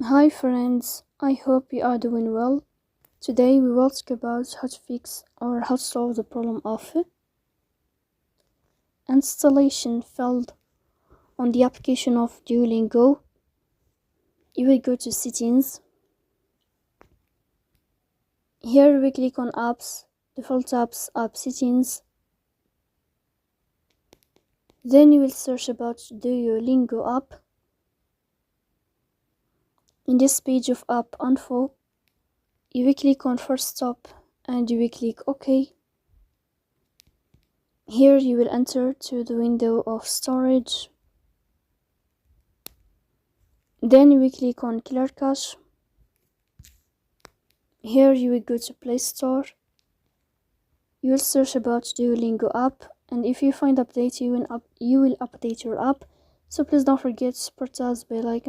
Hi friends, I hope you are doing well. Today we will talk about how to fix or how to solve the problem of installation failed on the application of Duolingo. You will go to settings. Here we click on apps, default apps, app settings. Then you will search about Duolingo app. In this page of app info, you will click on first stop and you will click OK. Here you will enter to the window of storage. Then you will click on clear cache. Here you will go to Play Store. You will search about Duolingo app, and if you find update, you will update your app. So please don't forget to support us by liking.